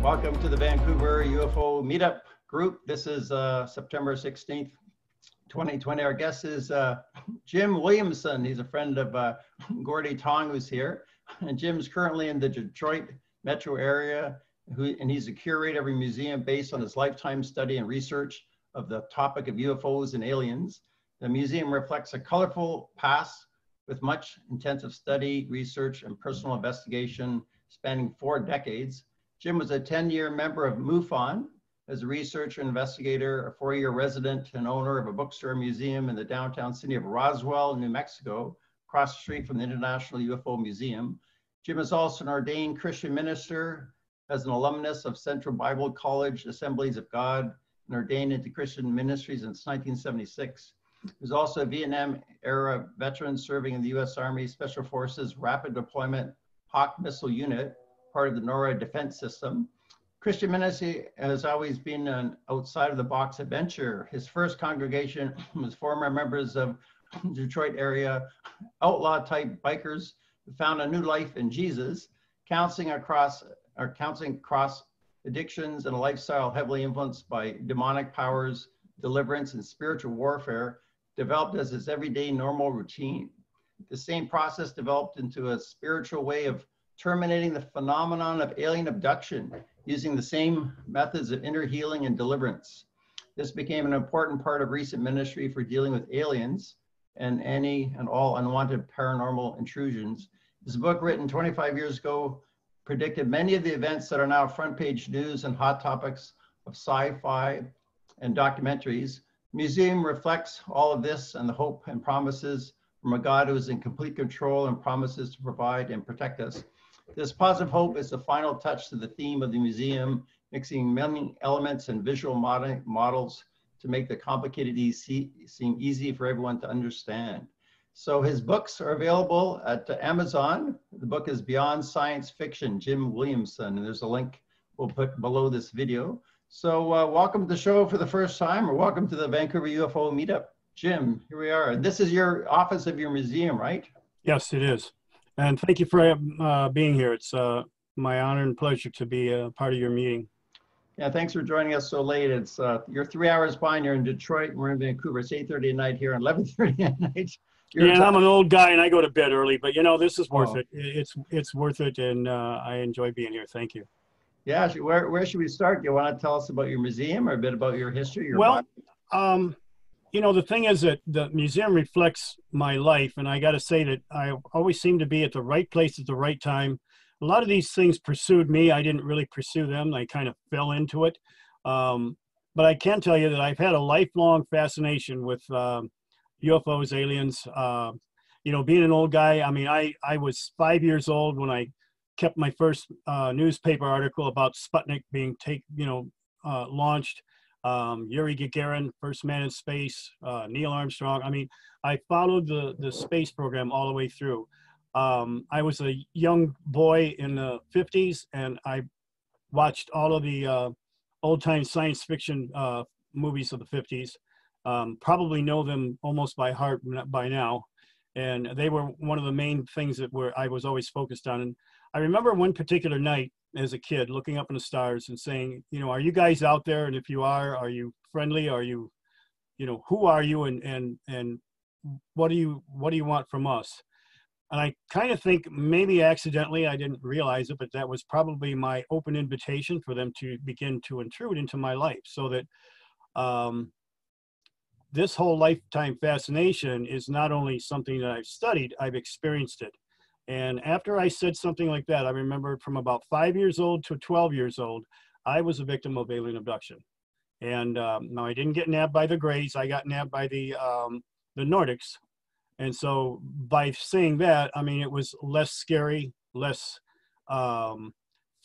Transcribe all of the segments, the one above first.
Welcome to the Vancouver UFO Meetup Group. This is September 16th, 2020. Our guest is Jim Williamson. He's a friend of Gordy Tong, who's here. And Jim's currently in the Detroit metro area, and he's a curator of a museum based on his lifetime study and research of the topic of UFOs and aliens. The museum reflects a colorful past with much intensive study, research, and personal investigation spanning 4 decades. Jim was a 10-year member of MUFON as a researcher, investigator, a 4-year resident and owner of a bookstore museum in the downtown city of Roswell, New Mexico, across the street from the International UFO Museum. Jim is also an ordained Christian minister, as an alumnus of Central Bible College Assemblies of God, and ordained into Christian ministries since 1976. He's also a Vietnam-era veteran serving in the U.S. Army Special Forces Rapid Deployment Hawk Missile Unit, part of the NORAD defense system. Christian ministry has always been an outside-of-the-box adventure. His first congregation was former members of Detroit area outlaw-type bikers who found a new life in Jesus, counseling across addictions and a lifestyle heavily influenced by demonic powers, deliverance, and spiritual warfare, developed as his everyday normal routine. The same process developed into a spiritual way of terminating the phenomenon of alien abduction using the same methods of inner healing and deliverance. This became an important part of recent ministry for dealing with aliens and any and all unwanted paranormal intrusions. His book, written 25 years ago, predicted many of the events that are now front page news and hot topics of sci-fi and documentaries. The museum reflects all of this and the hope and promises from a God who is in complete control and promises to provide and protect us. This positive hope is the final touch to the theme of the museum, mixing many elements and visual models to make the complicated seem easy for everyone to understand. So his books are available at Amazon. The book is Beyond Science Fiction, Jim Williamson, and there's a link we'll put below this video. So welcome to the show for the first time, or welcome to the Vancouver UFO Meetup. Jim, here we are. And this is your office of your museum, right? Yes, it is. And thank you for being here. It's my honor and pleasure to be a part of your meeting. Yeah, thanks for joining us so late. It's you're 3 hours behind. You're in Detroit, and we're in Vancouver. It's 8:30 at night here and 11:30 at night. Yeah, and I'm an old guy and I go to bed early, but you know, this is worth it. It's worth it, and I enjoy being here. Thank you. Yeah, where should we start? Do you want to tell us about your museum or a bit about your history? You know, the thing is that the museum reflects my life, and I got to say that I always seem to be at the right place at the right time. A lot of these things pursued me. I didn't really pursue them. I kind of fell into it. But I can tell you that I've had a lifelong fascination with UFOs, aliens. You know, being an old guy, I mean, I was 5 years old when I kept my first newspaper article about Sputnik being launched. Yuri Gagarin, first man in space, Neil Armstrong. I mean, I followed the space program all the way through. I was a young boy in the 50s, and I watched all of the old-time science fiction movies of the 50s. Probably know them almost by heart by now. And they were one of the main things that I was always focused on. And I remember one particular night as a kid looking up in the stars and saying, you know, are you guys out there? And if you are you friendly? Are you, you know, who are you? And what do you want from us? And I kind of think maybe accidentally, I didn't realize it, but that was probably my open invitation for them to begin to intrude into my life, so that this whole lifetime fascination is not only something that I've studied, I've experienced it. And after I said something like that, I remember from about 5 years old to 12 years old, I was a victim of alien abduction. And now I didn't get nabbed by the Greys, I got nabbed by the Nordics. And so by saying that, I mean, it was less scary, less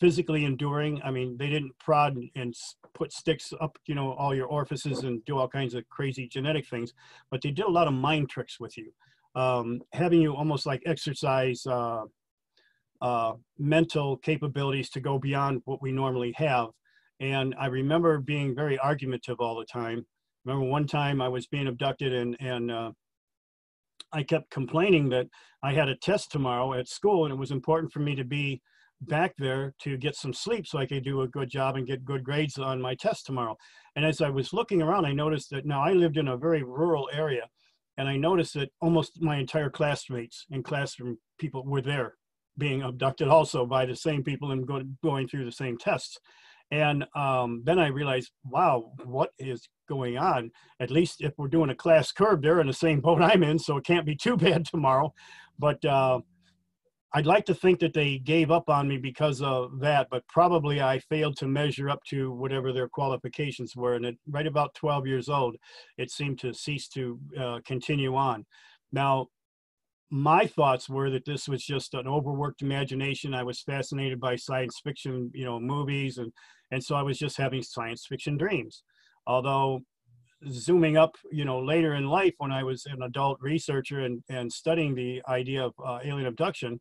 physically enduring. I mean, they didn't prod and put sticks up, you know, all your orifices and do all kinds of crazy genetic things, but they did a lot of mind tricks with you, having you almost like exercise mental capabilities to go beyond what we normally have. And I remember being very argumentative all the time. Remember one time I was being abducted and I kept complaining that I had a test tomorrow at school and it was important for me to be back there to get some sleep so I could do a good job and get good grades on my test tomorrow. And as I was looking around, I noticed that now I lived in a very rural area, and I noticed that almost my entire classmates and classroom people were there being abducted also by the same people and going through the same tests. And then I realized, wow, what is going on? At least if we're doing a class curve, they're in the same boat I'm in, so it can't be too bad tomorrow. But I'd like to think that they gave up on me because of that, but probably I failed to measure up to whatever their qualifications were. And at right about 12 years old, it seemed to cease to continue on. Now, my thoughts were that this was just an overworked imagination. I was fascinated by science fiction, movies, and so I was just having science fiction dreams. Although zooming up, later in life when I was an adult researcher and studying the idea of alien abduction,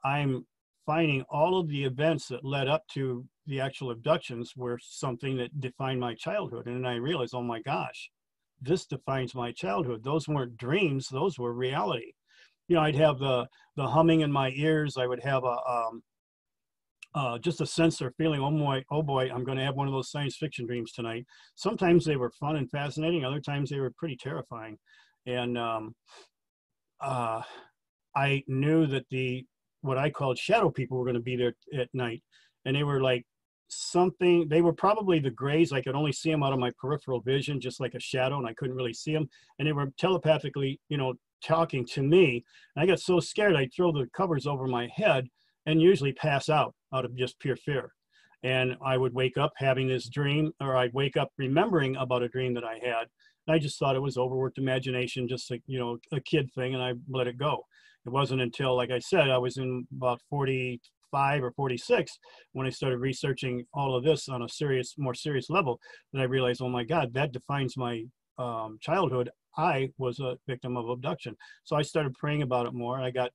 I'm finding all of the events that led up to the actual abductions were something that defined my childhood. And then I realized, oh my gosh, this defines my childhood. Those weren't dreams, those were reality. I'd have the humming in my ears. I would have just a sense or feeling, oh boy, I'm going to have one of those science fiction dreams tonight. Sometimes they were fun and fascinating. Other times they were pretty terrifying. And I knew that what I called shadow people were going to be there at night. And they were like they were probably the grays. I could only see them out of my peripheral vision, just like a shadow, and I couldn't really see them. And they were telepathically, talking to me. And I got so scared, I'd throw the covers over my head and usually pass out of just pure fear. And I would wake up having this dream, or I'd wake up remembering about a dream that I had. And I just thought it was overworked imagination, just like, a kid thing, and I let it go. It wasn't until, like I said, I was in about 45 or 46 when I started researching all of this on a more serious level, that I realized, oh my God, that defines my childhood. I was a victim of abduction. So I started praying about it more. I got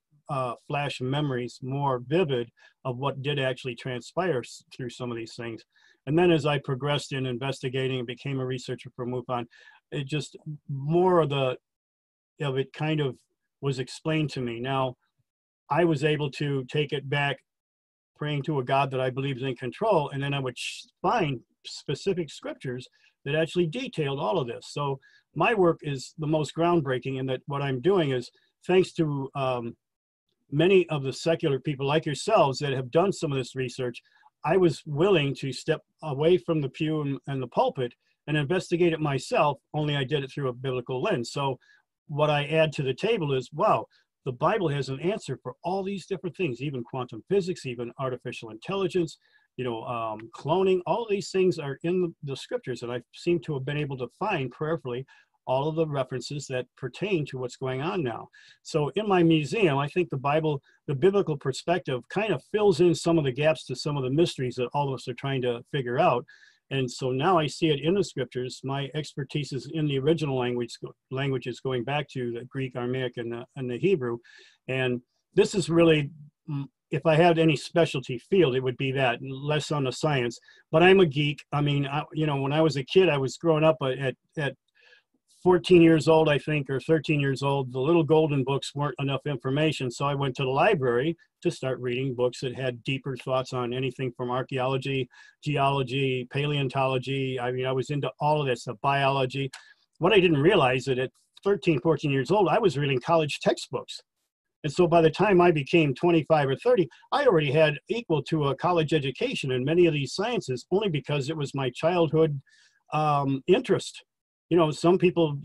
flash memories, more vivid, of what did actually transpire through some of these things. And then as I progressed in investigating and became a researcher for MUFON, it just more of it kind of was explained to me. Now, I was able to take it back, praying to a God that I believe is in control, and then I would find specific scriptures that actually detailed all of this. So my work is the most groundbreaking in that what I'm doing is, thanks to many of the secular people like yourselves that have done some of this research, I was willing to step away from the pew and the pulpit and investigate it myself, only I did it through a biblical lens. So what I add to the table is, wow, the Bible has an answer for all these different things, even quantum physics, even artificial intelligence, cloning. All of these things are in the scriptures, and I seem to have been able to find prayerfully all of the references that pertain to what's going on now. So in my museum, I think the biblical perspective kind of fills in some of the gaps to some of the mysteries that all of us are trying to figure out. And so now I see it in the scriptures. My expertise is in the original languages going back to the Greek, Aramaic, and the Hebrew. And this is really, if I had any specialty field, it would be that, less on the science. But I'm a geek. I mean, when I was a kid, I was growing up at 14 years old, I think, or 13 years old. The little golden books weren't enough information. So I went to the library to start reading books that had deeper thoughts on anything from archaeology, geology, paleontology. I mean, I was into all of this, the biology. What I didn't realize that at 13, 14 years old, I was reading college textbooks. And so by the time I became 25 or 30, I already had equal to a college education in many of these sciences, only because it was my childhood interest. Some people,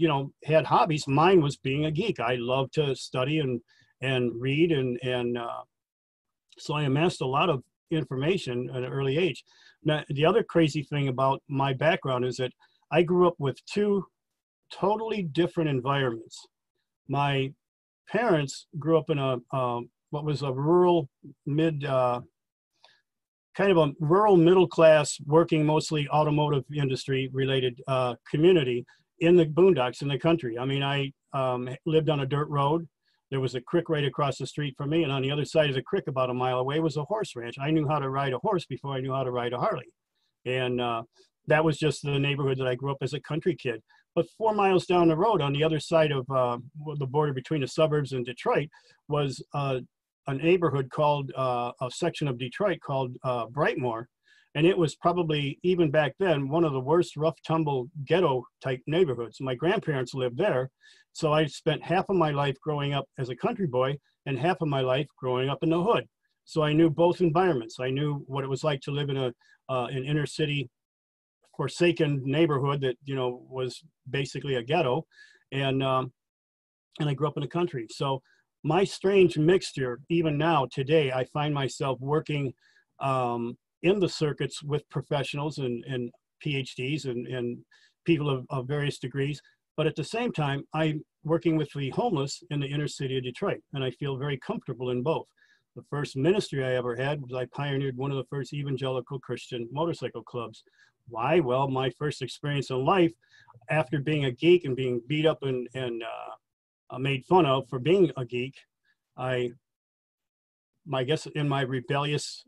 had hobbies. Mine was being a geek. I loved to study and read. And so I amassed a lot of information at an early age. Now, the other crazy thing about my background is that I grew up with two totally different environments. My parents grew up in what was a rural kind of a rural middle class, working mostly automotive industry related community in the boondocks in the country. I mean, I lived on a dirt road. There was a creek right across the street from me, and on the other side of the creek, about a mile away, was a horse ranch. I knew how to ride a horse before I knew how to ride a Harley. And that was just the neighborhood that I grew up as a country kid. But 4 miles down the road, on the other side of the border between the suburbs and Detroit, was a neighborhood called, a section of Detroit called Brightmoor. And it was probably, even back then, one of the worst rough tumble ghetto type neighborhoods. My grandparents lived there. So I spent half of my life growing up as a country boy and half of my life growing up in the hood. So I knew both environments. I knew what it was like to live in an inner city forsaken neighborhood that, you know, was basically a ghetto. And I grew up in the country. So my strange mixture, even now, today, I find myself working in the circuits with professionals and PhDs and people of various degrees. But at the same time, I'm working with the homeless in the inner city of Detroit, and I feel very comfortable in both. The first ministry I ever had was I pioneered one of the first evangelical Christian motorcycle clubs. Why? Well, my first experience in life, after being a geek and being beat up and made fun of for being a geek, I guess in my rebellious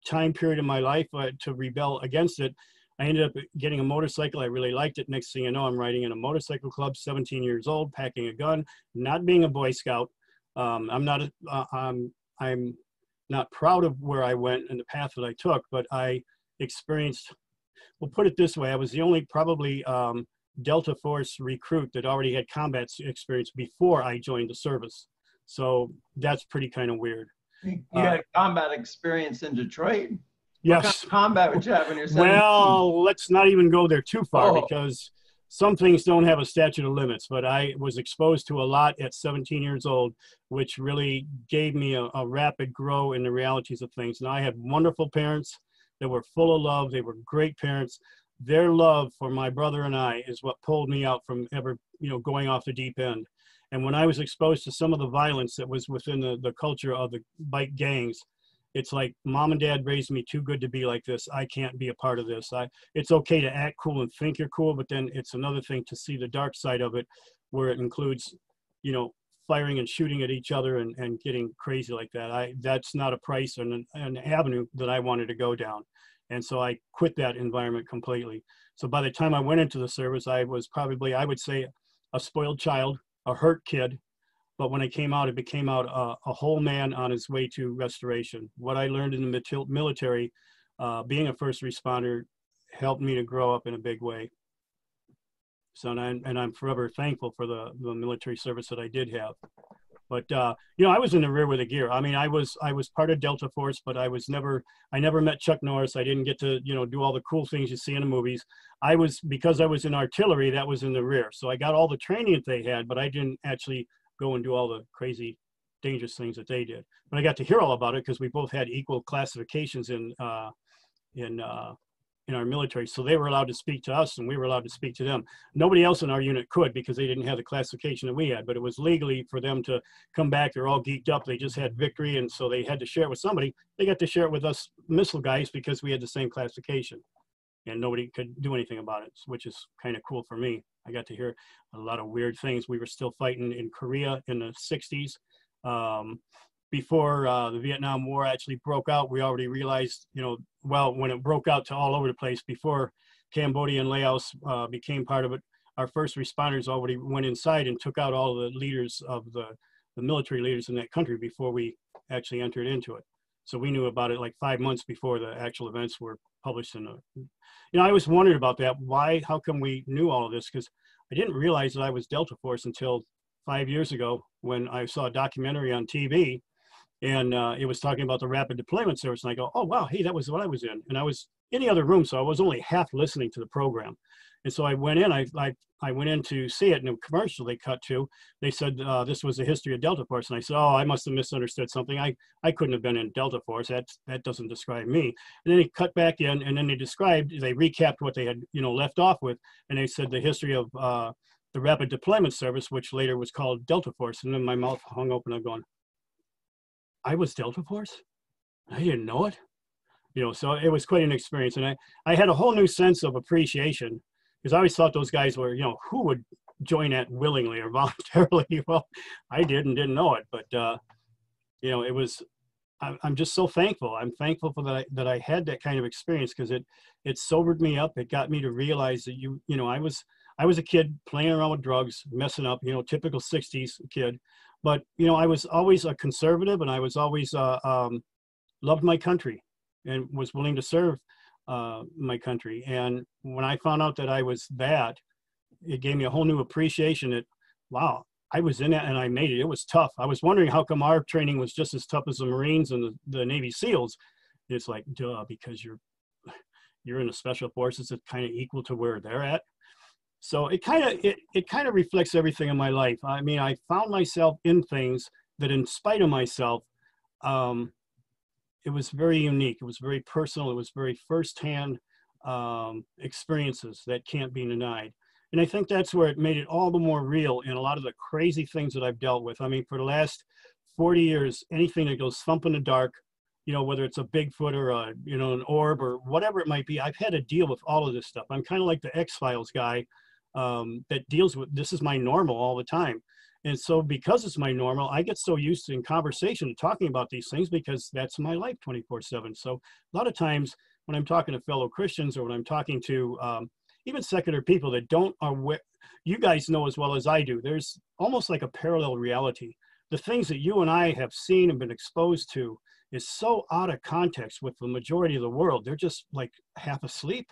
time period in my life to rebel against it, I ended up getting a motorcycle. I really liked it. Next thing you know, I'm riding in a motorcycle club, 17 years old, packing a gun, not being a Boy Scout. I'm not proud of where I went and the path that I took, but I experienced, we'll put it this way, I was the only probably Delta Force recruit that already had combat experience before I joined the service. So that's pretty kind of weird. You had combat experience in Detroit? Yes. What kind of combat would you have when you're 17? Well, let's not even go there too far because some things don't have a statute of limits, but I was exposed to a lot at 17 years old, which really gave me a rapid grow in the realities of things. And I had wonderful parents that were full of love. They were great parents. Their love for my brother and I is what pulled me out from ever, you know, going off the deep end. And when I was exposed to some of the violence that was within the culture of the bike gangs, it's like, mom and dad raised me too good to be like this. I can't be a part of this. It's okay to act cool and think you're cool, but then it's another thing to see the dark side of it, where it includes, you know, firing and shooting at each other and getting crazy like that. That's not a price and an avenue that I wanted to go down. And so I quit that environment completely. So by the time I went into the service, I was probably, I would say, a spoiled child, a hurt kid. But when I came out, it became out a whole man on his way to restoration. What I learned in the military, being a first responder, helped me to grow up in a big way. So, and I'm forever thankful for the military service that I did have. But, you know, I was in the rear with the gear. I mean, I was part of Delta Force, but I never met Chuck Norris. I didn't get to, you know, do all the cool things you see in the movies. Because I was in artillery, that was in the rear. So I got all the training that they had, but I didn't actually go and do all the crazy, dangerous things that they did. But I got to hear all about it because we both had equal classifications in our military. So they were allowed to speak to us and we were allowed to speak to them. Nobody else in our unit could because they didn't have the classification that we had, but it was legally for them to come back. They're all geeked up. They just had victory. And so they had to share it with somebody. They got to share it with us missile guys because we had the same classification and nobody could do anything about it, which is kind of cool for me. I got to hear a lot of weird things. We were still fighting in Korea in the 60s. Before the Vietnam War actually broke out, we already realized, you know, well, when it broke out to all over the place, before Cambodia and Laos became part of it, our first responders already went inside and took out all the leaders of the military leaders in that country before we actually entered into it. So we knew about it like 5 months before the actual events were published in the, you know, I always wondered about that. Why, how come we knew all of this? Because I didn't realize that I was Delta Force until 5 years ago when I saw a documentary on TV and it was talking about the Rapid Deployment Service. And I go, oh, wow, hey, that was what I was in. And I was in the other room, so I was only half listening to the program. And so I went in, I went in to see it in a commercial they cut to. They said, this was the history of Delta Force. And I said, oh, I must have misunderstood something. I couldn't have been in Delta Force. That doesn't describe me. And then they cut back in and then they recapped what they had, you know, left off with. And they said the history of the Rapid Deployment Service, which later was called Delta Force. And then my mouth hung open. I'm going, I was Delta Force? I didn't know it. You know, so it was quite an experience. And I had a whole new sense of appreciation because I always thought those guys were, you know, who would join that willingly or voluntarily? Well, I didn't know it, but, you know, it was, I'm just so thankful. I'm thankful for that I had that kind of experience because it sobered me up. It got me to realize that, you know, I was a kid playing around with drugs, messing up, you know, typical 60s kid. But, you know, I was always a conservative, and I was always loved my country and was willing to serve my country. And when I found out that I was that, it gave me a whole new appreciation that, wow, I was in it and I made it. It was tough. I was wondering how come our training was just as tough as the Marines and the Navy SEALs. It's like, duh, because you're in the special forces that's kind of equal to where they're at. So it kind of reflects everything in my life. I mean, I found myself in things that, in spite of myself, it was very unique. It was very personal. It was very firsthand experiences that can't be denied. And I think that's where it made it all the more real in a lot of the crazy things that I've dealt with. I mean, for the last 40 years, anything that goes thump in the dark, you know, whether it's a Bigfoot or a, you know, an orb or whatever it might be, I've had to deal with all of this stuff. I'm kind of like the X-Files guy that deals with, this is my normal all the time. And so because it's my normal, I get so used to in conversation talking about these things because that's my life 24/7. So a lot of times when I'm talking to fellow Christians or when I'm talking to even secular people that don't are aware, you guys know as well as I do, there's almost like a parallel reality. The things that you and I have seen and been exposed to is so out of context with the majority of the world. They're just like half asleep.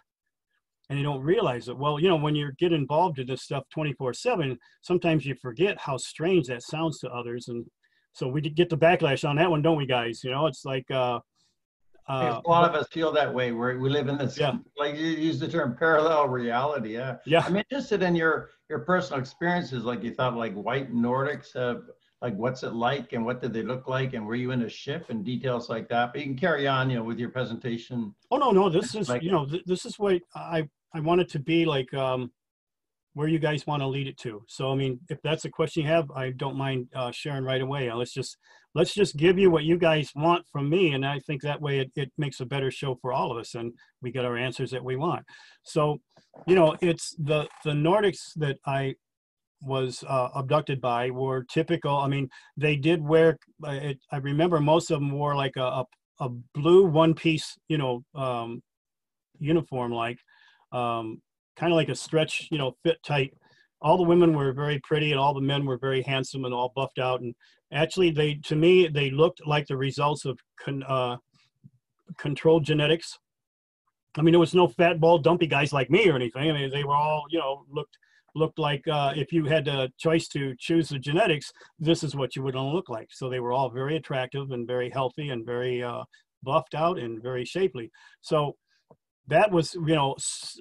And you don't realize it. Well, you know, when you get involved in this stuff 24/7, sometimes you forget how strange that sounds to others. And so we get the backlash on that one, don't we, guys? You know, it's like a lot of us feel that way, where we live in this, yeah, like you use the term parallel reality. Yeah. yeah. I'm interested in your personal experiences. Like you thought, like white Nordics, like what's it like and what did they look like? And were you in a ship and details like that? But you can carry on, you know, with your presentation. Oh, no, this is, Like, you know, this is what I want it to be like, where you guys want to lead it to. So, I mean, if that's a question you have, I don't mind sharing right away. Let's just give you what you guys want from me. And I think that way it makes a better show for all of us and we get our answers that we want. So, you know, it's the Nordics that I was abducted by were typical. I mean, they did wear, I remember most of them wore like a blue one-piece, you know, uniform, like kind of like a stretch, you know, fit tight. All the women were very pretty and all the men were very handsome and all buffed out. And actually to me, they looked like the results of controlled genetics. I mean, there was no fat, bald, dumpy guys like me or anything. I mean, they were all, you know, looked like if you had a choice to choose the genetics, this is what you would look like. So they were all very attractive and very healthy and very buffed out and very shapely. So that was, you know,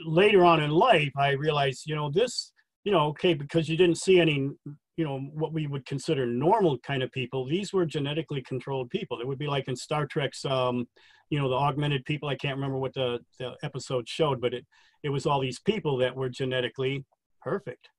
later on in life, I realized, you know, this, you know, okay, because you didn't see any, you know, what we would consider normal kind of people. These were genetically controlled people. It would be like in Star Trek's, you know, the augmented people. I can't remember what the episode showed, but it was all these people that were genetically perfect.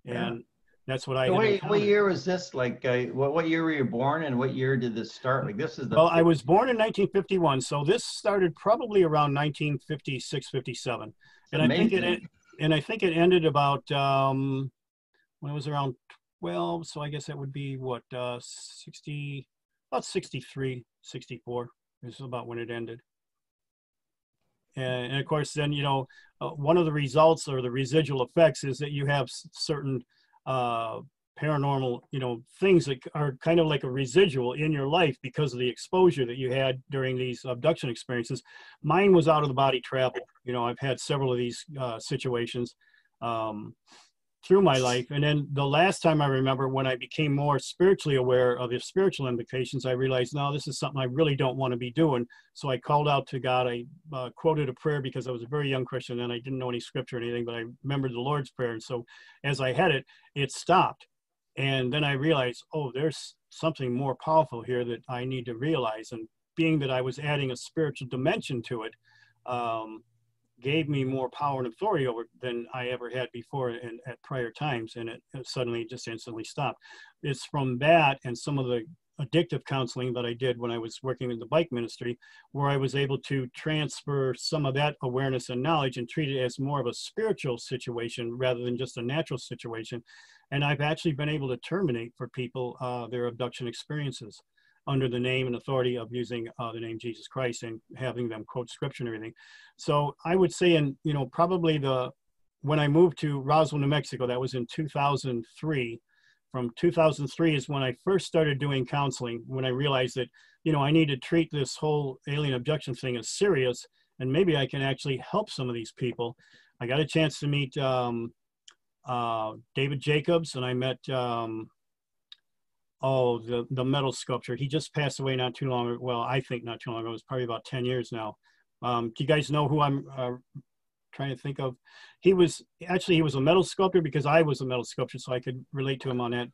And that's what I had. What year was this? Like, what year were you born and what year did this start? Like, this is the. Well, I was born in 1951. So this started probably around 1956, 57. And I think it ended about, when it was around 12. So I guess that would be what, 60, about 63, 64. This is about when it ended. And of course, then, you know, one of the results or the residual effects is that you have certain paranormal, you know, things that are kind of like a residual in your life because of the exposure that you had during these abduction experiences. Mine was out of the body travel. You know, I've had several of these situations through my life. And then the last time I remember when I became more spiritually aware of the spiritual implications, I realized, no, this is something I really don't want to be doing. So I called out to God. I quoted a prayer because I was a very young Christian and I didn't know any scripture or anything, but I remembered the Lord's Prayer. And so as I had it, it stopped. And then I realized, oh, there's something more powerful here that I need to realize. And being that I was adding a spiritual dimension to it, gave me more power and authority over than I ever had before at prior times. And it suddenly just instantly stopped. It's from that and some of the addictive counseling that I did when I was working in the bike ministry, where I was able to transfer some of that awareness and knowledge and treat it as more of a spiritual situation rather than just a natural situation. And I've actually been able to terminate for people their abduction experiences under the name and authority of using the name Jesus Christ and having them quote scripture and everything. So I would say, you know, probably when I moved to Roswell, New Mexico, that was in 2003. from 2003 is when I first started doing counseling, when I realized that, you know, I need to treat this whole alien abduction thing as serious, and maybe I can actually help some of these people. I got a chance to meet David Jacobs, and I met, the metal sculptor. He just passed away not too long ago. Well, I think not too long ago. It was probably about 10 years now. Do you guys know who I'm trying to think of? He was a metal sculptor because I was a metal sculptor, so I could relate to him on that.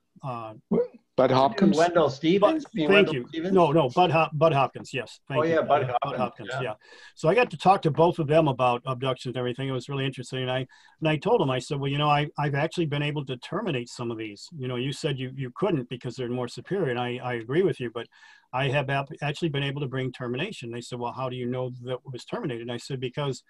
Bud Hopkins? Wendell Stevens? Thank you. Stevens? No, Bud Hopkins, yes. Thank you. Bud Hopkins, yeah. So I got to talk to both of them about abductions and everything. It was really interesting. And I told them, I said, well, you know, I've actually been able to terminate some of these. You know, you said you couldn't because they're more superior, and I agree with you, but I have actually been able to bring termination. They said, well, how do you know that it was terminated? And I said, because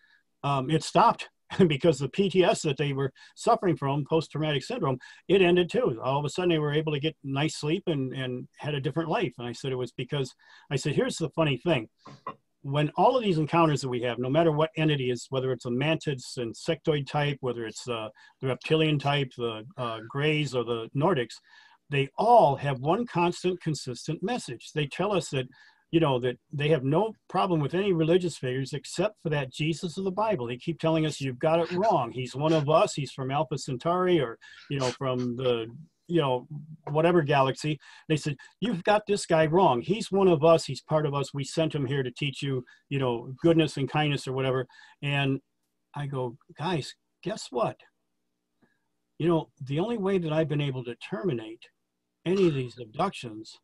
it stopped. Because the PTS that they were suffering from, post-traumatic syndrome, it ended too. All of a sudden they were able to get nice sleep and had a different life. And I said, it was because, I said, here's the funny thing. When all of these encounters that we have, no matter what entity is, whether it's a mantis and insectoid type, whether it's the reptilian type, the Greys or the Nordics, they all have one constant, consistent message. They tell us that, you know, that they have no problem with any religious figures except for that Jesus of the Bible. They keep telling us, you've got it wrong. He's one of us. He's from Alpha Centauri, or, you know, from the, you know, whatever galaxy. They said, you've got this guy wrong. He's one of us. He's part of us. We sent him here to teach you, you know, goodness and kindness or whatever. And I go, guys, guess what? You know, the only way that I've been able to terminate any of these abductions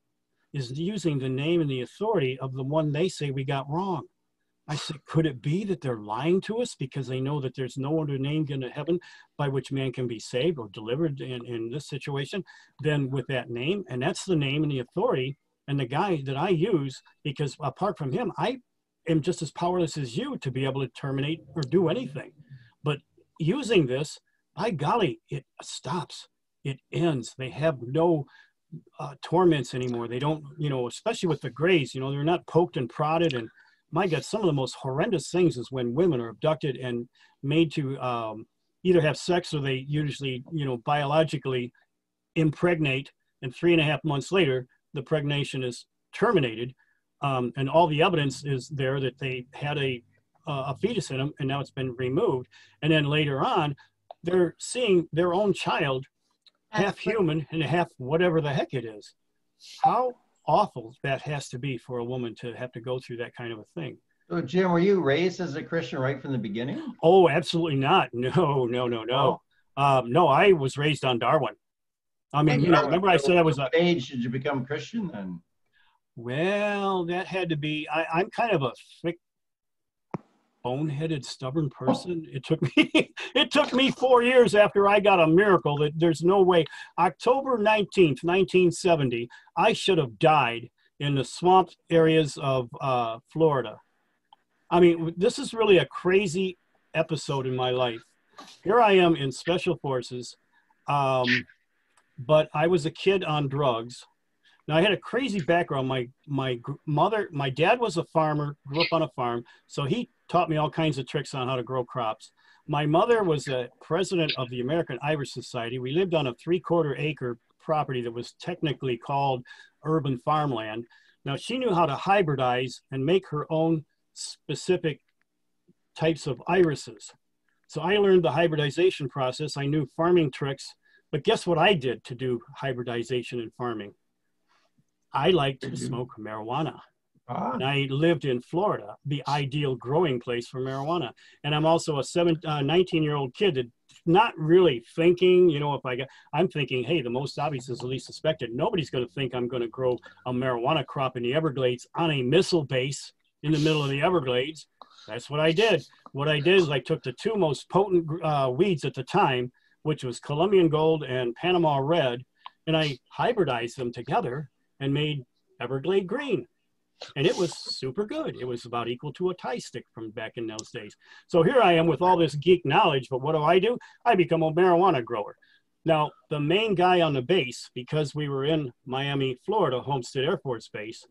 is using the name and the authority of the one they say we got wrong. I said, could it be that they're lying to us because they know that there's no other name into heaven by which man can be saved or delivered in this situation than with that name? And that's the name and the authority and the guy that I use, because apart from him, I am just as powerless as you to be able to terminate or do anything. But using this, by golly, it stops. It ends. They have no torments anymore. They don't, you know, especially with the Greys, you know, they're not poked and prodded. And my God, some of the most horrendous things is when women are abducted and made to either have sex, or they usually, you know, biologically impregnate, and 3.5 months later, the pregnation is terminated. And all the evidence is there that they had a fetus in them, and now it's been removed. And then later on, they're seeing their own child half human and half whatever the heck it is. How awful that has to be for a woman to have to go through that kind of a thing. So Jim, were you raised as a Christian right from the beginning? Oh, absolutely not. No. No, I was raised on Darwin. I mean, you know, remember I said I was What age did you become Christian then? Well, that had to be, I'm kind of a thick, boneheaded, stubborn person. It took me 4 years after I got a miracle that there's no way. October 19th, 1970, I should have died in the swamp areas of Florida. I mean, this is really a crazy episode in my life. Here I am in Special Forces, but I was a kid on drugs. Now, I had a crazy background. My dad was a farmer, grew up on a farm, so he taught me all kinds of tricks on how to grow crops. My mother was a president of the American Irish Society. We lived on a 3/4 acre property that was technically called urban farmland. Now, she knew how to hybridize and make her own specific types of irises. So I learned the hybridization process. I knew farming tricks, but guess what I did to do hybridization and farming? I liked to smoke marijuana. And I lived in Florida, the ideal growing place for marijuana. And I'm also a 19-year-old kid that not really thinking, you know, I'm thinking, hey, the most obvious is the least suspected. Nobody's going to think I'm going to grow a marijuana crop in the Everglades on a missile base in the middle of the Everglades. That's what I did. What I did is I took the two most potent weeds at the time, which was Colombian gold and Panama red, and I hybridized them together and made Everglade green. And it was super good. It was about equal to a Thai stick from back in those days. So here I am with all this geek knowledge, but what do? I become a marijuana grower. Now, the main guy on the base, because we were in Miami, Florida, Homestead Air Force Base,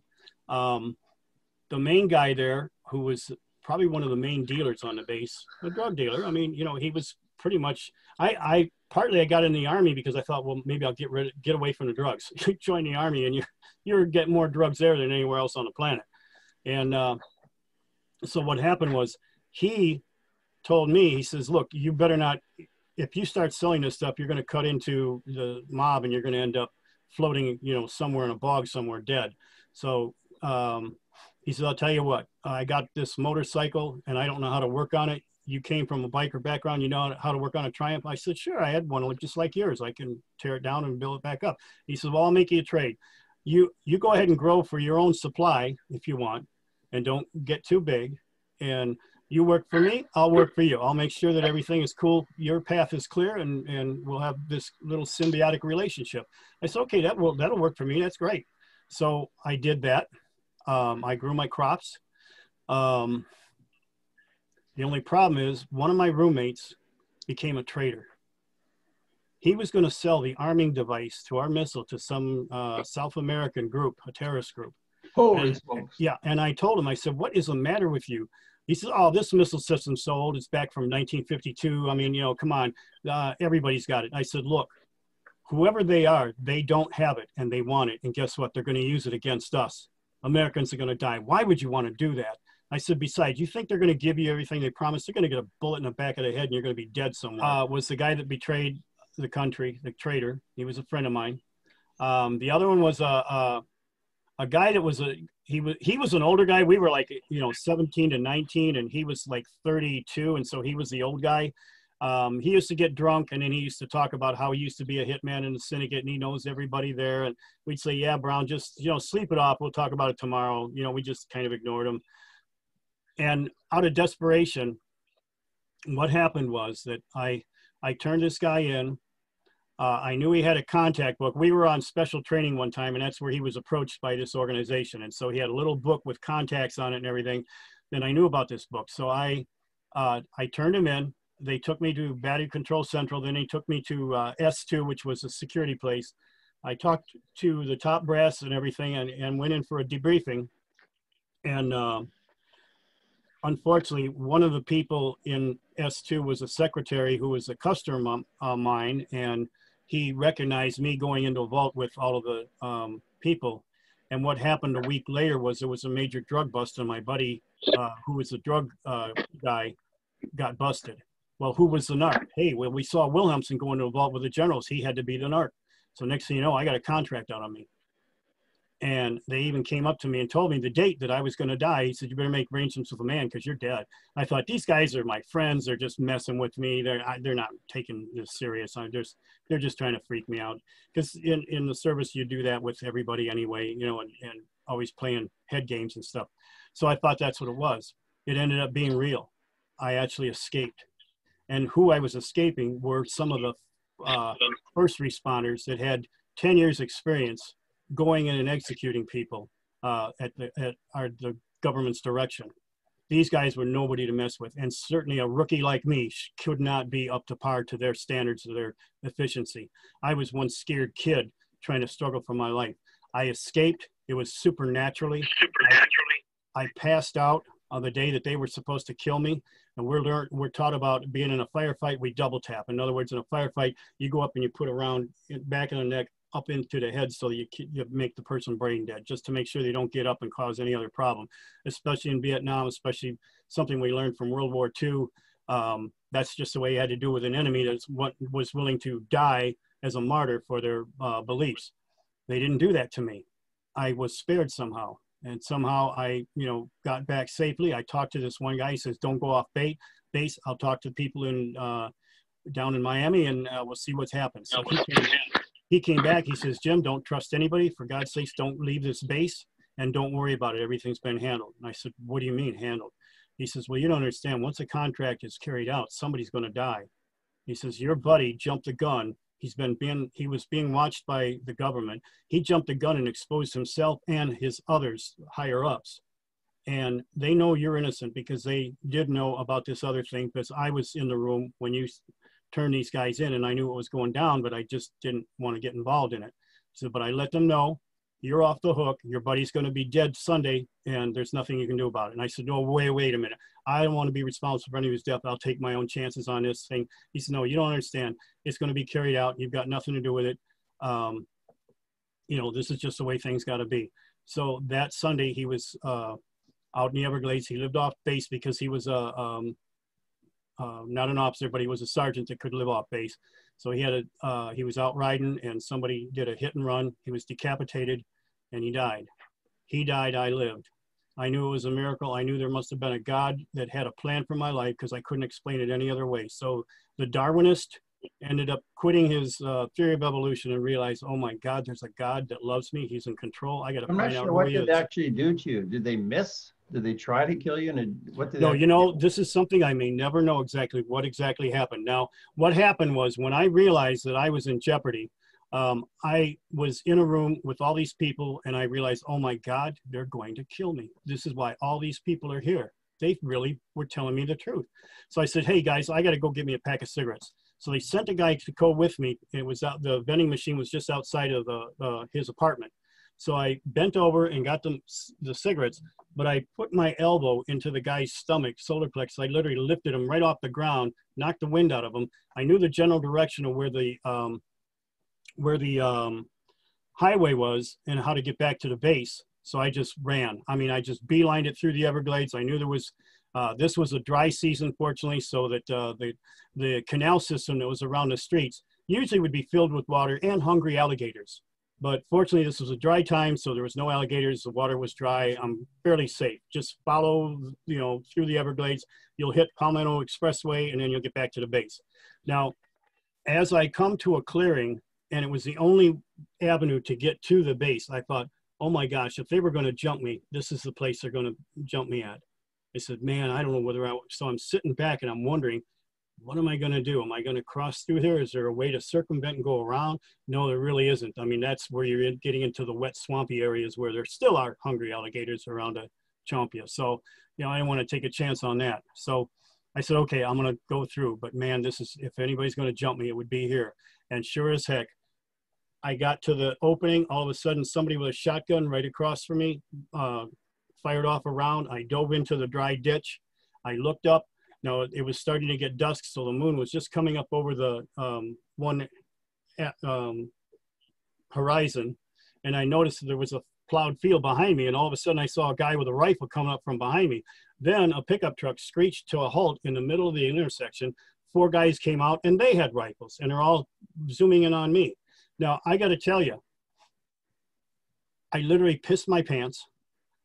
the main guy there, who was probably one of the main dealers on the base, a drug dealer. I mean, you know, he was pretty much, I partly I got in the Army because I thought, well, maybe I'll get away from the drugs. You join the Army and you're getting more drugs there than anywhere else on the planet. And so what happened was he told me, he says, look, you better not, if you start selling this stuff, you're going to cut into the mob and you're going to end up floating, you know, somewhere in a bog somewhere dead. So he said, I'll tell you what, I got this motorcycle and I don't know how to work on it. You came from a biker background, you know how to work on a Triumph? I said, sure, I had one just like yours. I can tear it down and build it back up. He said, well, I'll make you a trade. You go ahead and grow for your own supply if you want, and don't get too big. And you work for me, I'll work for you. I'll make sure that everything is cool. Your path is clear, and we'll have this little symbiotic relationship. I said, okay, that'll work for me. That's great. So I did that. I grew my crops. The only problem is one of my roommates became a traitor. He was going to sell the arming device to our missile to some South American group, a terrorist group. Holy smokes. Yeah, and I told him, I said, what is the matter with you? He said, oh, this missile system's so old. It's back from 1952. I mean, you know, come on, everybody's got it. I said, look, whoever they are, they don't have it and they want it. And guess what? They're going to use it against us. Americans are going to die. Why would you want to do that? I said, besides, you think they're going to give you everything they promised? They're going to get a bullet in the back of the head and you're going to be dead somewhere. Was the guy that betrayed the country, the traitor. He was a friend of mine. The other one was a guy that was he was an older guy. We were like, you know, 17 to 19 and he was like 32. And so he was the old guy. He used to get drunk and then he used to talk about how he used to be a hitman in the syndicate and he knows everybody there. And we'd say, yeah, Brown, just, you know, sleep it off. We'll talk about it tomorrow. You know, we just kind of ignored him. And out of desperation, what happened was that I turned this guy in. I knew he had a contact book. We were on special training one time, and that's where he was approached by this organization. And so he had a little book with contacts on it and everything. Then I knew about this book. So I turned him in. They took me to Battery Control Central. Then they took me to S2, which was a security place. I talked to the top brass and everything and went in for a debriefing. And unfortunately, one of the people in S2 was a secretary who was a customer of mine, and he recognized me going into a vault with all of the people. And what happened a week later was there was a major drug bust, and my buddy, who was a drug guy, got busted. Well, who was the narc? Hey, well, we saw Wilhelmsen go into a vault with the generals. He had to be the narc. So next thing you know, I got a contract out on me. And they even came up to me and told me the date that I was going to die. He said, you better make arrangements with a man because you're dead. I thought, these guys are my friends. They're just messing with me. They're not taking this serious. They're just trying to freak me out. Because in the service, you do that with everybody anyway, you know, and always playing head games and stuff. So I thought that's what it was. It ended up being real. I actually escaped. And who I was escaping were some of the first responders that had 10 years experience going in and executing people at the government's direction. These guys were nobody to mess with. And certainly a rookie like me could not be up to par to their standards of their efficiency. I was one scared kid trying to struggle for my life. I escaped. It was supernaturally. I passed out on the day that they were supposed to kill me. And we're taught about being in a firefight, we double tap. In other words, in a firefight, you go up and you put around back of the neck, up into the head so that you make the person brain dead, just to make sure they don't get up and cause any other problem, especially in Vietnam, especially something we learned from World War II. That's just the way you had to do with an enemy that was willing to die as a martyr for their beliefs. They didn't do that to me. I was spared somehow. And somehow I, you know, got back safely. I talked to this one guy. He says, don't go off base. I'll talk to people down in Miami and we'll see what's happened. So he came back. He says, Jim, don't trust anybody. For God's sakes, don't leave this base and don't worry about it. Everything's been handled. And I said, what do you mean handled? He says, well, you don't understand. Once a contract is carried out, somebody's going to die. He says, your buddy jumped the gun. He was being watched by the government. He jumped the gun and exposed himself and his others higher ups. And they know you're innocent because they did know about this other thing, because I was in the room when you turned these guys in and I knew what was going down, but I just didn't want to get involved in it. So, but I let them know. you're off the hook. Your buddy's going to be dead Sunday, and there's nothing you can do about it. And I said, no, wait a minute. I don't want to be responsible for any of his death. I'll take my own chances on this thing. He said, no, you don't understand. It's going to be carried out. You've got nothing to do with it. You know, this is just the way things got to be. So that Sunday, he was out in the Everglades. He lived off base because he was not an officer, but he was a sergeant that could live off base. So he was out riding, and somebody did a hit and run. He was decapitated, and he died. He died, I lived. I knew it was a miracle. I knew there must have been a God that had a plan for my life, because I couldn't explain it any other way. So the Darwinist ended up quitting his theory of evolution and realized, oh my God, there's a God that loves me. He's in control. I got to I'm not find out sure who what he did is. they actually do to you. Did they miss? Did they try to kill you? And what did No, they you know, this is something I may never know exactly what exactly happened. Now, what happened was when I realized that I was in jeopardy, I was in a room with all these people, and I realized, oh my God, they're going to kill me. This is why all these people are here. They really were telling me the truth. So I said, hey guys, I got to go get me a pack of cigarettes. So they sent a guy to go with me. It was out, the vending machine was just outside of his apartment. So I bent over and got the cigarettes, but I put my elbow into the guy's stomach, solar plexus. I literally lifted him right off the ground, knocked the wind out of him. I knew the general direction of where the highway was and how to get back to the base. So I just ran. I mean, I just beelined it through the Everglades. I knew there was, this was a dry season, fortunately, so that the canal system that was around the streets usually would be filled with water and hungry alligators. But fortunately, this was a dry time, so there was no alligators. The water was dry. I'm fairly safe. Just follow, you know, through the Everglades. You'll hit Palmetto Expressway, and then you'll get back to the base. Now, as I come to a clearing, and it was the only avenue to get to the base, I thought, oh my gosh, if they were going to jump me, this is the place they're going to jump me at. I said, man, I don't know whether so I'm sitting back and I'm wondering, what am I going to do? Am I going to cross through here? Is there a way to circumvent and go around? No, there really isn't. I mean, that's where you're getting into the wet, swampy areas where there still are hungry alligators around a chomp you. So, you know, I didn't want to take a chance on that. So I said, okay, I'm going to go through. But man, this is, if anybody's going to jump me, it would be here. And sure as heck, I got to the opening. All of a sudden, somebody with a shotgun right across from me fired off a round. I dove into the dry ditch. I looked up. Now, it was starting to get dusk, so the moon was just coming up over the horizon. And I noticed that there was a plowed field behind me. And all of a sudden, I saw a guy with a rifle coming up from behind me. Then a pickup truck screeched to a halt in the middle of the intersection. 4 guys came out, and they had rifles, and they're all zooming in on me. Now, I got to tell you, I literally pissed my pants.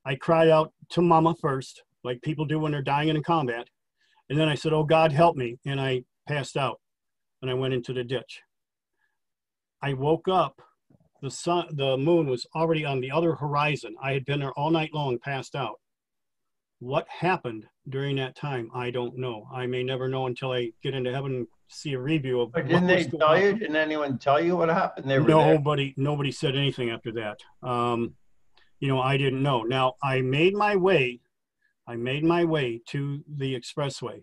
I cried out to mama first, like people do when they're dying in combat. And then I said, oh, God, help me. And I passed out, and I went into the ditch. I woke up. The moon was already on the other horizon. I had been there all night long, passed out. What happened during that time, I don't know. I may never know until I get into heaven and see a review of But didn't they tell you? Didn't anyone tell you what happened? They were nobody said anything after that. You know, I didn't know. Now, I made my way to the expressway.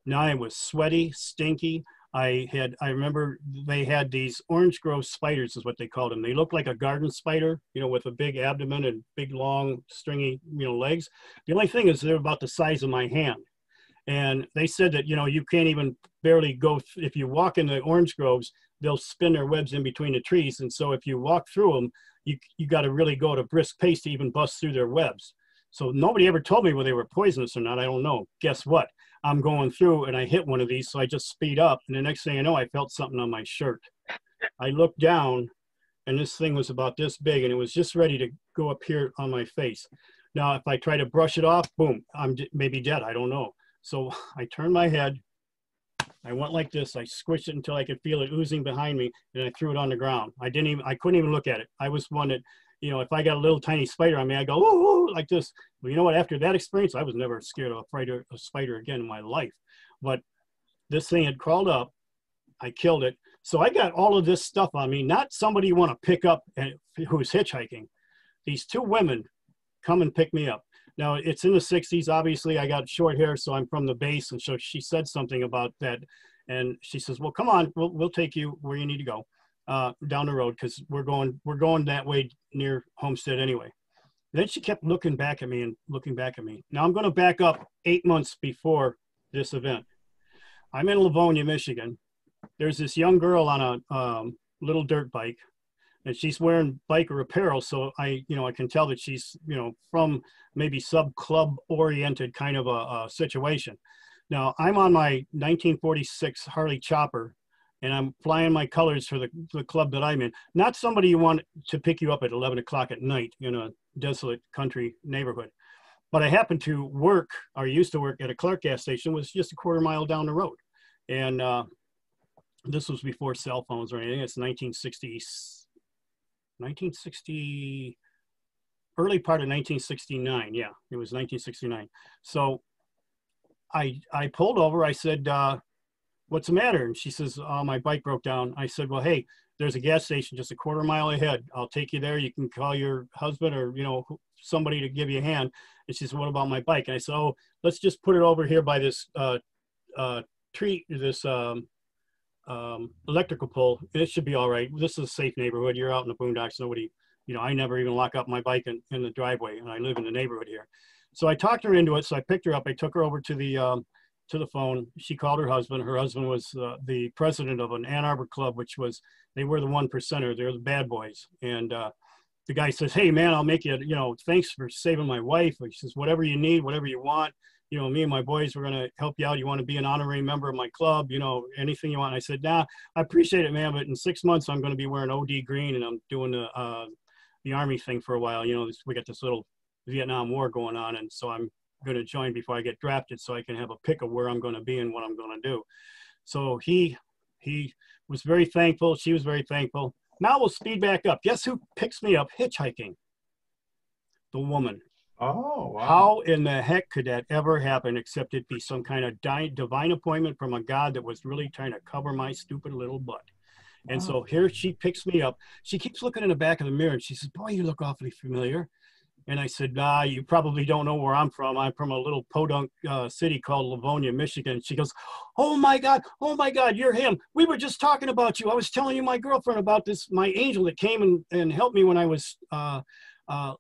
Now I was sweaty, stinky. I remember they had these orange grove spiders is what they called them. They looked like a garden spider, you know, with a big abdomen and big, long, stringy, you know, legs. The only thing is they're about the size of my hand. And they said that, you know, you can't even barely go, if you walk in the orange groves, they'll spin their webs in between the trees. And so if you walk through them, you got to really go at a brisk pace to even bust through their webs. So nobody ever told me whether they were poisonous or not. I don't know. Guess what? I'm going through and I hit one of these. So I just speed up. And the next thing I know, I felt something on my shirt. I looked down and this thing was about this big and it was just ready to go up here on my face. Now, if I try to brush it off, boom, I'm maybe dead. I don't know. So I turned my head. I went like this. I squished it until I could feel it oozing behind me, and I threw it on the ground. I couldn't even look at it. I was one that, you know, if I got a little tiny spider on me, I go, ooh, like this. Well, you know what? After that experience, I was never scared of a spider again in my life. But this thing had crawled up. I killed it. So I got all of this stuff on me, not somebody you want to pick up who's hitchhiking. These 2 women come and pick me up. Now, it's in the 60s. Obviously, I got short hair, so I'm from the base. And so she said something about that. And she says, well, come on, we'll take you where you need to go. down the road because we're going that way near Homestead anyway. Then she kept looking back at me and looking back at me. Now I'm going to back up 8 months before this event. I'm in Livonia, Michigan. There's this young girl on a little dirt bike, and she's wearing biker apparel. So I can tell that she's, from maybe sub-club oriented kind of a situation. Now I'm on my 1946 Harley Chopper, and I'm flying my colors for the club that I'm in. Not somebody you want to pick you up at 11 o'clock at night in a desolate country neighborhood. But I happened to work, or used to work at a Clark gas station, was just a quarter mile down the road. And this was before cell phones or anything. It's 1960, early part of 1969. Yeah, it was 1969. So I pulled over. I said, what's the matter? And she says, oh, my bike broke down. I said, well, hey, there's a gas station just a quarter mile ahead. I'll take you there. You can call your husband or, somebody to give you a hand. And she said, what about my bike? And I said, oh, let's just put it over here by this tree, this electrical pole. It should be all right. This is a safe neighborhood. You're out in the boondocks. Nobody, I never even lock up my bike in the driveway, and I live in the neighborhood here. So I talked her into it. So I picked her up. I took her over to the phone. She called her husband. Her husband was the president of an Ann Arbor club, which was, they were the 1%er. They're the bad boys. And the guy says, hey man, I'll make you, thanks for saving my wife. He says, whatever you need, whatever you want, me and my boys, we're going to help you out. You want to be an honorary member of my club, anything you want. And I said, nah, I appreciate it, man. But in 6 months, I'm going to be wearing OD green, and I'm doing the Army thing for a while. We got this little Vietnam War going on. And so I'm going to join before I get drafted so I can have a pick of where I'm going to be and what I'm going to do. So he was very thankful. She was very thankful. Now we'll speed back up. Guess who picks me up hitchhiking? The woman. Oh, wow. How in the heck could that ever happen except it be some kind of divine appointment from a God that was really trying to cover my stupid little butt? And so here she picks me up. She keeps looking in the back of the mirror and she says, boy, you look awfully familiar. And I said, nah, you probably don't know where I'm from. I'm from a little podunk city called Livonia, Michigan. She goes, oh my God, you're him. We were just talking about you. I was telling you, my girlfriend, about this, my angel that came and helped me when I was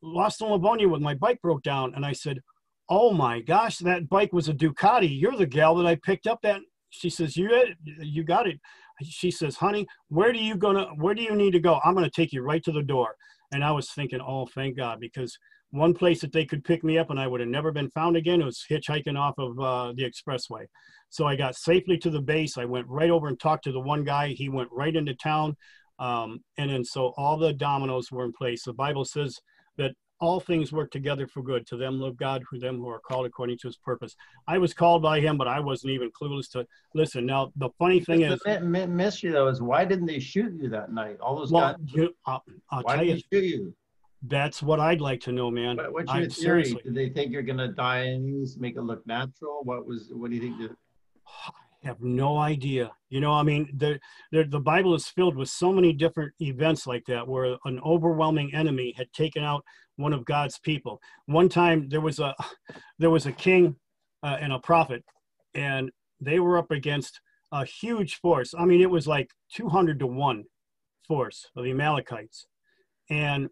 lost in Livonia when my bike broke down. And I said, oh my gosh, that bike was a Ducati. You're the gal that I picked up that. She says, you got it. She says, honey, where do you need to go? I'm going to take you right to the door. And I was thinking, oh, thank God, because one place that they could pick me up and I would have never been found again was hitchhiking off of the expressway. So I got safely to the base. I went right over and talked to the one guy. He went right into town. And then so all the dominoes were in place. The Bible says that all things work together for good to them love God, for them who are called according to his purpose. I was called by him, but I wasn't even clueless to listen. Now, the funny thing is, the mystery though is, why didn't they shoot you that night? All those guys, I'll why tell you, didn't they shoot you? That's what I'd like to know, man. What's your theory? Seriously. Did they think you're going to die anyways, make it look natural? What do you think? I have no idea. I mean, the Bible is filled with so many different events like that, where an overwhelming enemy had taken out one of God's people. One time there was a king and a prophet, and they were up against a huge force. I mean, it was like 200-1 force of the Amalekites. And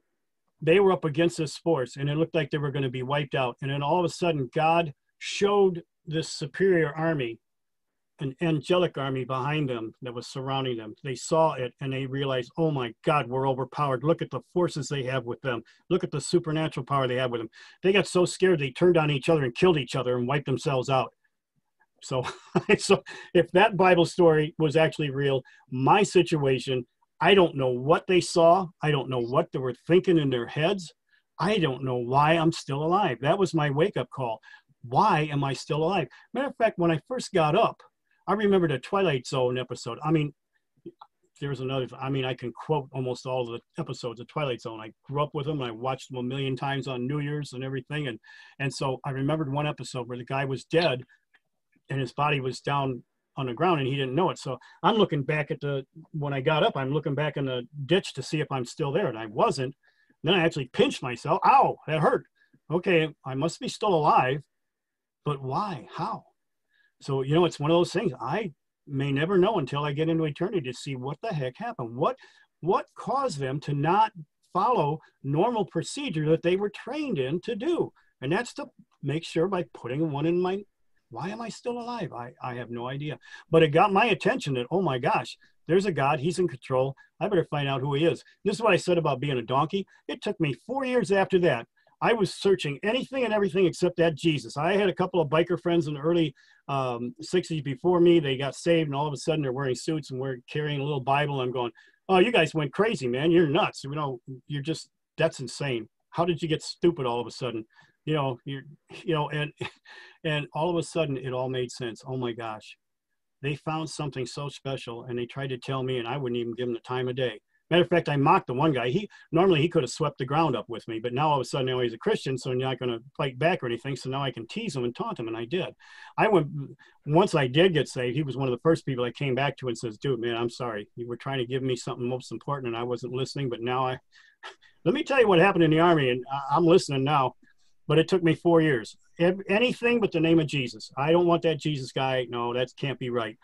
they were up against this force, and it looked like they were going to be wiped out. And then all of a sudden, God showed this superior army, an angelic army behind them that was surrounding them. They saw it and they realized, oh my God, we're overpowered. Look at the forces they have with them. Look at the supernatural power they have with them. They got so scared they turned on each other and killed each other and wiped themselves out. So, so if that Bible story was actually real, my situation, I don't know what they saw. I don't know what they were thinking in their heads. I don't know why I'm still alive. That was my wake-up call. Why am I still alive? Matter of fact, when I first got up, I remember the Twilight Zone episode. I mean, there's another, I can quote almost all of the episodes of Twilight Zone. I grew up with them. I watched them a million times on New Year's and everything. And so I remembered one episode where the guy was dead and his body was down on the ground and he didn't know it. So I'm looking back when I got up, I'm looking back in the ditch to see if I'm still there. And I wasn't. Then I actually pinched myself. Ow, that hurt. Okay, I must be still alive. But why? How? So, it's one of those things. I may never know until I get into eternity to see what the heck happened. What caused them to not follow normal procedure that they were trained in to do? And that's to make sure by putting one in my, why am I still alive? I have no idea. But it got my attention that, oh my gosh, there's a God, he's in control. I better find out who he is. This is what I said about being a donkey. It took me 4 years after that. I was searching anything and everything except that Jesus. I had a couple of biker friends in the early 60s before me. They got saved, and all of a sudden they're wearing suits and we're carrying a little Bible. I'm going, oh, you guys went crazy, man. You're nuts. You know, you're just, that's insane. How did you get stupid all of a sudden? You know, and all of a sudden it all made sense. Oh my gosh. They found something so special, and they tried to tell me, and I wouldn't even give them the time of day. Matter of fact, I mocked the one guy. Normally he could have swept the ground up with me, but now all of a sudden, he's a Christian, so I'm not going to fight back or anything. So now I can tease him and taunt him, and I did. Once I did get saved, he was one of the first people I came back to and says, dude, man, I'm sorry. You were trying to give me something most important, and I wasn't listening, but now let me tell you what happened in the Army, and I'm listening now, but it took me 4 years. Anything but the name of Jesus. I don't want that Jesus guy. No, that can't be right.